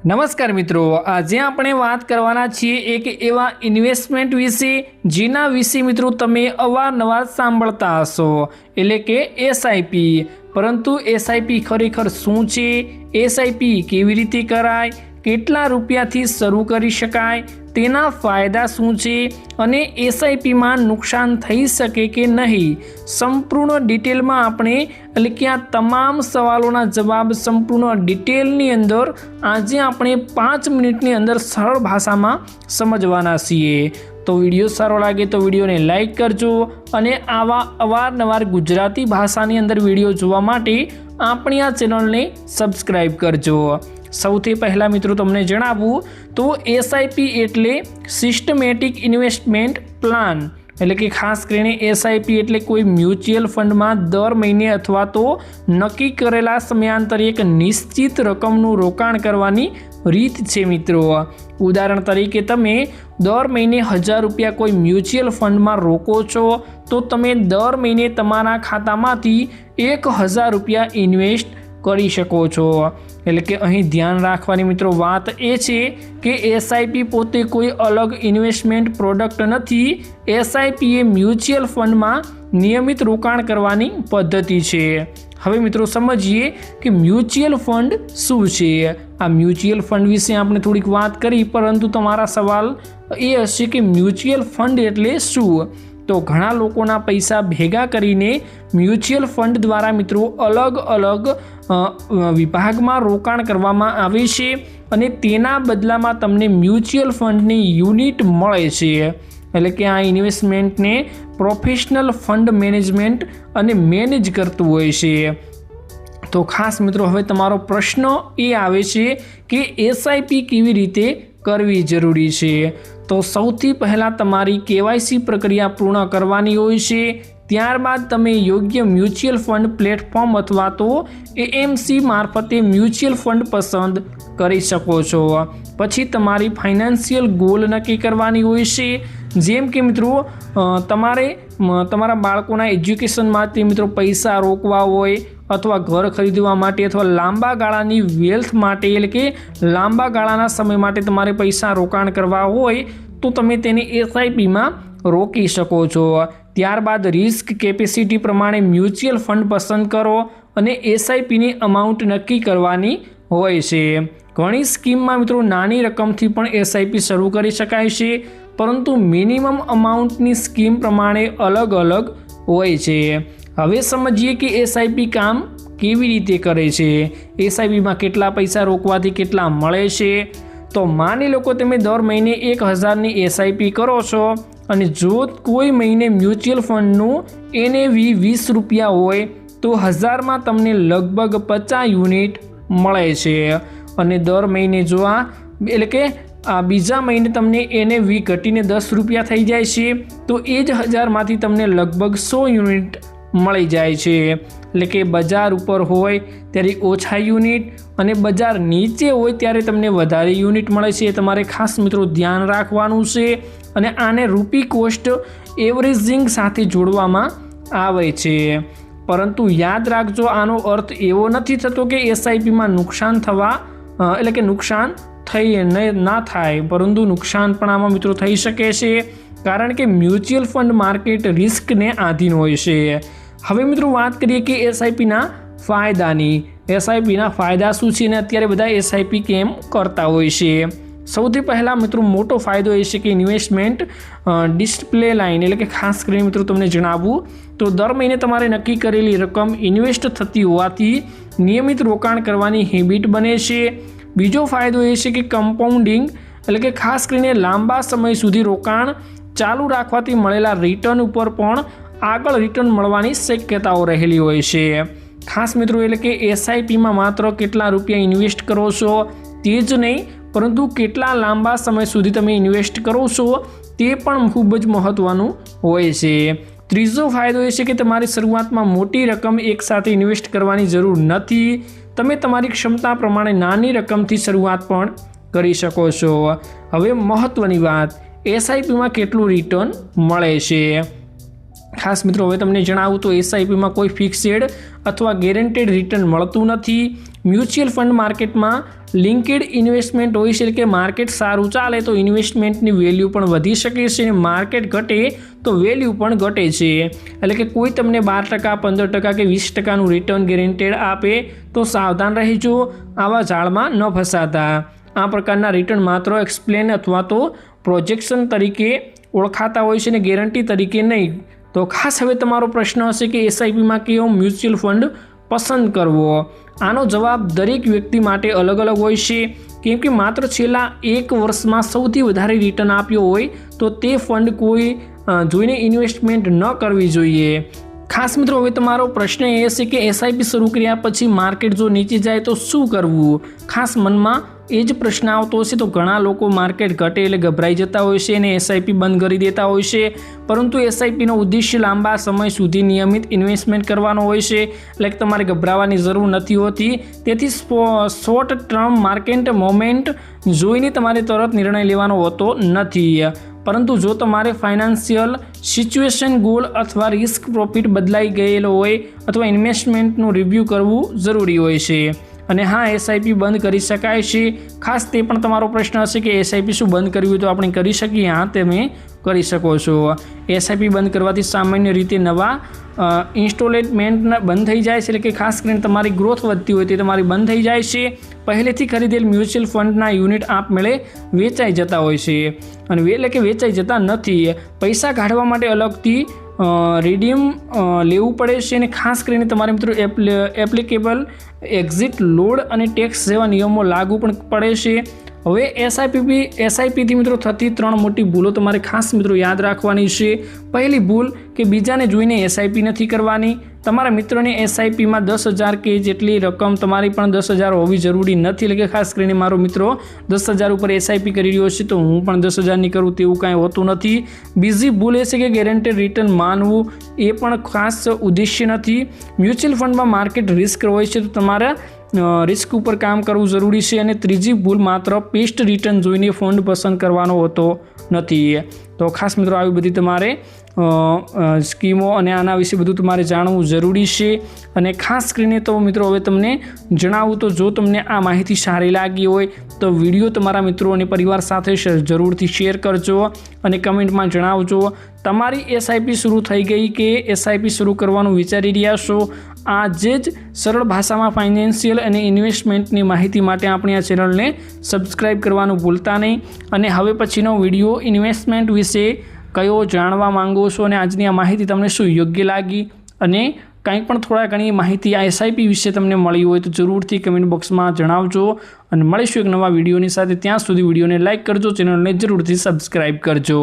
નમસ્કાર મિત્રો, આજે આપણે વાત કરવાના છીએ એક એવા ઇન્વેસ્ટમેન્ટ વિશે જેના વિશે મિત્રો તમે અવારનવાર સાંભળતા હશો, એટલે કે એસઆઈપી। પરંતુ એસઆઈપી ખરેખર શું છે, એસઆઈપી કેવી રીતે કરાય, કેટલા રૂપિયાથી શરૂ કરી શકાય, તેના ફાયદા શું છે અને એસઆઈપીમાં નુકસાન થઈ શકે કે નહીં, સંપૂર્ણ ડિટેલમાં આપણે એટલે કે આ તમામ સવાલોના જવાબ સંપૂર્ણ ડિટેલની અંદર આજે આપણે 5 મિનિટની અંદર સરળ ભાષામાં સમજવાના છીએ। તો વિડીયો સારો લાગે તો વિડીયોને લાઈક કરજો અને આવા અવારનવાર ગુજરાતી ભાષાની અંદર વિડીયો જોવા માટે આપણી આ ચેનલને સબસ્ક્રાઈબ કરજો। સૌથી પહેલાં મિત્રો તમને જણાવું તો એસઆઈપી એટલે સિસ્ટમેટિક ઇન્વેસ્ટમેન્ટ પ્લાન, એટલે કે ખાસ કરીને એસઆઈપી એટલે કોઈ મ્યુચ્યુઅલ ફંડમાં દર મહિને અથવા તો નક્કી કરેલા સમયાંતરે એક નિશ્ચિત રકમનું રોકાણ કરવાની રીત છે મિત્રો। ઉદાહરણ તરીકે તમે દર મહિને 1000 રૂપિયા કોઈ મ્યુચ્યુઅલ ફંડમાં રોકો છો તો તમે દર મહિને તમારા ખાતામાંથી 1000 રૂપિયા ઇન્વેસ્ટ કરી શકો છો। એટલે કે અહીં ધ્યાન રાખવાની મિત્રો વાત એ છે કે એસઆઈપી પોતે કોઈ અલગ ઇન્વેસ્ટમેન્ટ પ્રોડક્ટ નથી। એસઆઈપી એ મ્યુચ્યુઅલ ફંડમાં નિયમિત રોકાણ કરવાની પદ્ધતિ છે। હવે મિત્રો સમજીએ કે મ્યુચ્યુઅલ ફંડ શું છે। આ મ્યુચ્યુઅલ ફંડ વિશે આપણે થોડીક વાત કરી, પરંતુ તમારા સવાલ એ હશે કે મ્યુચ્યુઅલ ફંડ એટલે શું। તો ઘણા લોકોના પૈસા ભેગા કરીને મ્યુચ્યુઅલ ફંડ દ્વારા મિત્રો અલગ અલગ વિભાગમાં રોકાણ કરવામાં આવે છે અને તેના બદલામાં તમને મ્યુચ્યુઅલ ફંડની યુનિટ મળે છે। એટલે કે આ ઇન્વેસ્ટમેન્ટને પ્રોફેશનલ ફંડ મેનેજમેન્ટ અને મેનેજ કરતું હોય છે। તો ખાસ મિત્રો હવે તમારો પ્રશ્ન એ આવે છે કે એસઆઈપી કેવી રીતે કરવી જરૂરી છે। તો સૌથી પહેલાં તમારી કેવાયસી પ્રક્રિયા પૂર્ણ કરવાની હોય છે। ત્યારબાદ તમે યોગ્ય મ્યુચ્યુઅલ ફંડ પ્લેટફોર્મ અથવા તો એએમસી મારફતે મ્યુચ્યુઅલ ફંડ પસંદ કરી શકો છો। પછી તમારી ફાઇનાન્શિયલ ગોલ નક્કી કરવાની હોય છે, જેમ કે મિત્રો તમારે તમારા બાળકોના એજ્યુકેશન માટે મિત્રો પૈસા રોકવા હોય, અથવા ઘર ખરીદવા માટે, અથવા લાંબા ગાળાની વેલ્થ માટે એટલે કે લાંબા ગાળાના સમય માટે તમારે પૈસા રોકાણ કરવા હોય તો તમે તેને એસઆઈપીમાં રોકી શકો છો। ત્યારબાદ રિસ્ક કેપેસિટી પ્રમાણે મ્યુચ્યુઅલ ફંડ પસંદ કરો અને એસઆઈપીની અમાઉન્ટ નક્કી કરવાની હોય છે। ઘણી સ્કીમમાં મિત્રો નાની રકમથી પણ એસઆઈપી શરૂ કરી શકાય છે, પરંતુ મિનિમમ અમાઉન્ટની સ્કીમ પ્રમાણે અલગ અલગ હોય છે। હવે સમજીએ કે એસઆઈપી કામ કેવી રીતે કરે છે, એસઆઈપીમાં કેટલા પૈસા રોકવાથી કેટલા મળે છે। તો માની લો કે તમે દર મહિને 1000ની એસઆઈપી કરો છો અને જો કોઈ મહિને મ્યુચ્યુઅલ ફંડનું NAV 20 રૂપિયા હોય તો 1000માં તમને લગભગ 50 યુનિટ મળે છે। અને દર મહિને જો એટલે કે આ બીજા મહિને તમને NAV ઘટીને 10 રૂપિયા થઈ જાય છે તો એ જ 1000માંથી તમને લગભગ 100 યુનિટ મળી જાય છે। એટલે કે બજાર ઉપર હોય ત્યારે ઓછા યુનિટ અને બજાર નીચે હોય ત્યારે તમને વધારે યુનિટ મળે છે। તમારે ખાસ મિત્રો ધ્યાન રાખવાનું છે અને આને રૂપી કોસ્ટ એવરેજિંગ સાથે જોડવામાં આવે છે। પરંતુ યાદ રાખજો, આનો અર્થ એવો નથી થતો કે એસઆઈપીમાં નુકસાન થવા એટલે કે નુકસાન ના થાય, પરંતુ નુકસાન પણ આમાં મિત્રો થઈ શકે છે, કારણ કે મ્યુચ્યુઅલ ફંડ માર્કેટ રિસ્કને આધીન હોય છે। હવે મિત્રો વાત કરીએ કે એસઆઈપીના ફાયદાની। એસઆઈપીના ફાયદા શું છે અને અત્યારે બધા એસઆઈપી કેમ કરતા હોય છે। સૌથી પહેલાં મિત્રો મોટો ફાયદો એ છે કે ઇન્વેસ્ટમેન્ટ ડિસ્પ્લે લાઇન, એટલે કે ખાસ કરીને મિત્રો તમને જણાવું તો દર મહિને તમારે નક્કી કરેલી રકમ ઇન્વેસ્ટ થતી હોવાથી નિયમિત રોકાણ કરવાની હેબિટ બને છે। બીજો ફાયદો એ છે કે કમ્પાઉન્ડિંગ, એટલે કે ખાસ કરીને લાંબા સમય સુધી રોકાણ ચાલુ રાખવાથી મળેલા રિટર્ન ઉપર પણ આગળ રિટર્ન મળવાની શક્યતાઓ રહેલી હોય છે। ખાસ મિત્રો એટલે કે એસઆઈપીમાં માત્ર કેટલા રૂપિયા ઇન્વેસ્ટ કરો છો તે જ નહીં, પરંતુ કેટલા લાંબા સમય સુધી તમે ઇન્વેસ્ટ કરો છો તે પણ ખૂબ જ મહત્ત્વનું હોય છે। ત્રીજો ફાયદો એ છે કે તમારી શરૂઆતમાં મોટી રકમ એકસાથે ઇન્વેસ્ટ કરવાની જરૂર નથી। તમે તમારી ક્ષમતા પ્રમાણે નાની રકમથી શરૂઆત પણ કરી શકો છો। હવે મહત્ત્વની વાત, એસઆઈપીમાં કેટલું રિટર્ન મળે છે। ખાસ મિત્રો હવે તમને જણાવું તો એસઆઈપીમાં કોઈ ફિક્સેડ અથવા ગેરંટેડ રિટર્ન મળતું નથી। મ્યુચ્યુઅલ ફંડ માર્કેટમાં લિંકેડ ઇન્વેસ્ટમેન્ટ હોય છે, એટલે કે માર્કેટ સારું ચાલે તો ઇન્વેસ્ટમેન્ટની વેલ્યુ પણ વધી શકે છે અને માર્કેટ ઘટે તો વેલ્યુ પણ ઘટે છે. એટલે કે કોઈ તમને 12%, 15% કે 20%નું રિટર્ન ગેરંટેડ આપે તો સાવધાન રહેજો, આવા જાળમાં ન ફસાતા. આ પ્રકારના રિટર્ન માત્ર એક્સપ્લેન અથવા તો પ્રોજેક્શન તરીકે ઓળખાતા હોય છે અને ગેરંટી તરીકે નહીં. તો ખાસ હવે તમારો પ્રશ્ન હશે કે એસઆઈપીમાં કેવો મ્યુચ્યુઅલ ફંડ પસંદ કરવો. આનો જવાબ દરેક વ્યક્તિ માટે અલગ અલગ હોય છે, કેમ કે માત્ર છેલ્લા 1 વર્ષમાં સૌથી વધારે રિટર્ન આપ્યો હોય તો તે ફંડ કોઈ જોઈને ઇન્વેસ્ટમેન્ટ ન કરવી જોઈએ. ખાસ મિત્રો હવે તમારો પ્રશ્ન એ છે કે એસઆઈપી શરૂ કર્યા પછી માર્કેટ જો નીચે જાય તો શું કરવું. ખાસ મનમાં એ જ પ્રશ્ન આવતો હશે. તો ઘણા લોકો માર્કેટ ઘટે એટલે ગભરાઈ જતા હોય છે અને એસઆઈપી બંધ કરી દેતા હોય છે, પરંતુ એસઆઈપીનો ઉદ્દેશ્ય લાંબા સમય સુધી નિયમિત ઇન્વેસ્ટમેન્ટ કરવાનો હોય છે, એટલે કે તમારે ગભરાવાની જરૂર નથી હોતી. તેથી શોર્ટ ટર્મ માર્કેટ મોમેન્ટ જોઈને તમારે તરત નિર્ણય લેવાનો હોતો નથી, પરંતુ જો તમારે ફાઇનાન્શિયલ સિચ્યુએશન, ગોલ અથવા રિસ્ક પ્રોફિટ બદલાઈ ગયેલો હોય અથવા ઇન્વેસ્ટમેન્ટનું રિવ્યૂ કરવું જરૂરી હોય છે. અને હા, એસઆઈપી બંધ કરી શકાય છે. ખાસ તે પણ તમારો પ્રશ્ન હશે કે એસઆઈપી શું બંધ કરવી તો આપણે કરી શકીએ. હા, તમે કરી શકો છો. એસઆઈપી બંધ કરવાથી સામાન્ય રીતે નવા ઇન્સ્ટોલમેન્ટ બંધ થઈ જાય છે, એટલે કે ખાસ કરીને તમારી ગ્રોથ વધતી હોય તે તમારી બંધ થઈ જાય છે. પહેલેથી ખરીદેલ મ્યુચ્યુઅલ ફંડના યુનિટ આપમેળે વેચાઈ જતા હોય છે અને એટલે કે વેચાઈ જતા નથી. પૈસા કાઢવા માટે અલગથી રિડીમ લેવું પડે છે અને ખાસ કરીને તમારે મિત્રો એપ્લિકેબલ એક્ઝિટ લોડ અને ટેક્સ જેવા નિયમો લાગુ પણ પડે છે. હવે એસઆઈપીથી મિત્રો થતી 3 મોટી ભૂલો તમારે ખાસ મિત્રો યાદ રાખવાની છે. પહેલી ભૂલ કે બીજાને જોઈને એસઆઈપી નથી કરવાની. તમારા મિત્રોને એસઆઈપીમાં 10,000 કે જેટલી રકમ તમારી પણ 10,000 હોવી જરૂરી નથી. એટલે કે ખાસ કરીને મારો મિત્રો 10,000 ઉપર એસઆઈપી કરી રહ્યો છે તો હું પણ 10,000ની કરું તેવું કાંઈ હોતું નથી. બીજી ભૂલ એ છે કે ગેરંટેડ રિટર્ન માનવું, એ પણ ખાસ ઉદ્દેશ્ય નથી. મ્યુચ્યુઅલ ફંડમાં માર્કેટ રિસ્ક હોય છે તો તમારા રિસ્ક ઉપર કામ કરવું જરૂરી છે. અને ત્રીજી ભૂલ માત્ર બેસ્ટ રિટર્ન જોઈને ફંડ પસંદ કરવાનો હોતો નથી. તો ખાસ મિત્રો આવી બધી તમારે સ્કીમો અને આના વિશે બધું તમારે જાણવું જરૂરી છે. અને ખાસ કરીને તો મિત્રો હવે તમને જણાવું તો જો તમને આ માહિતી સારી લાગી હોય તો વિડીયો તમારા મિત્રો અને પરિવાર સાથે જરૂરથી શેર કરજો અને કમેન્ટમાં જણાવજો તમારી એસઆઈપી શરૂ થઈ ગઈ કે એસઆઈપી શરૂ કરવાનું વિચારી રહ્યા છો. આજે જ સરળ ભાષામાં ફાઇનાન્શિયલ અને ઇન્વેસ્ટમેન્ટની માહિતી માટે આપણી આ ચેનલને સબસ્ક્રાઈબ કરવાનું ભૂલતા નહીં. અને હવે પછીનો વિડીયો ઇન્વેસ્ટમેન્ટ વિશે કયો જાણવા માંગો છો અને આજની આ માહિતી તમને શું યોગ્ય લાગી અને કંઈ પણ થોડા ઘણી માહિતી આ એસઆઈપી વિશે તમને મળી હોય તો જરૂરથી કમેન્ટ બોક્સમાં જણાવજો. અને મળીશું એક નવા વિડીયોની સાથે. ત્યાં સુધી વિડીયોને લાઇક કરજો, ચેનલને જરૂરથી સબસ્ક્રાઈબ કરજો.